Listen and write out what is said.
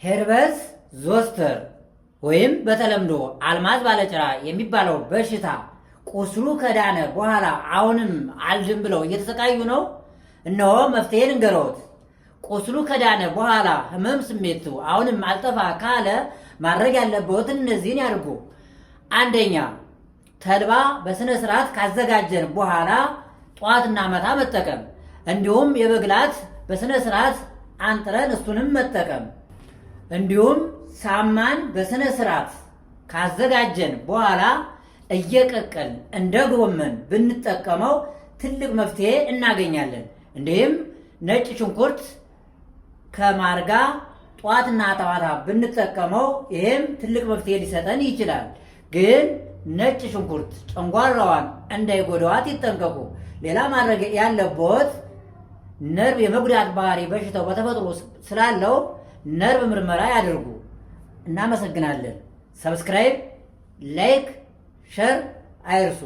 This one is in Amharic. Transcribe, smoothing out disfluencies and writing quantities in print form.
ሄርበስ ዞስተር ወይም በተለምዶ አልማዝ ባለጭራ የሚባለው በሽታ ቁስሉ ከዳነ በኋላ አሁንም አልድን ብለው እየተሰቃዩ ነው። እነሆ መፍትሄ ልንገሮት። ቁስሉ ከዳነ በኋላ ህመም ስሜቱ አሁንም አልጠፋ ካለ ማድረግ ያለበትን እነዚህን ያድርጉ። አንደኛ፣ ተልባ በስነ ስርዓት ካዘጋጀን በኋላ ጠዋትና ማታ መጠቀም፣ እንዲሁም የበግላት በስነ ስርዓት አንጥረን እሱንም መጠቀም፣ እንዲሁም ሳማን በስነ ስርዓት ካዘጋጀን በኋላ እየቀቀል እንደ ጎመን ብንጠቀመው ትልቅ መፍትሄ እናገኛለን። እንዲሁም ነጭ ሽንኩርት ከማር ጋር ጠዋትና ማታ ብንጠቀመው ይሄም ትልቅ መፍትሄ ሊሰጠን ይችላል። ግን ነጭ ሽንኩርት ጨንጓራዋን እንዳይጎዳዋት ይጠንቀቁ። ሌላ ማድረግ ያለበት ነርቭ የመጉዳት ባህሪ በሽታው በተፈጥሮ ስላለው ነርቭ ምርመራ ያደርጉ። እናመሰግናለን። ሰብስክራይብ፣ ላይክ፣ ሸር አይርሱ።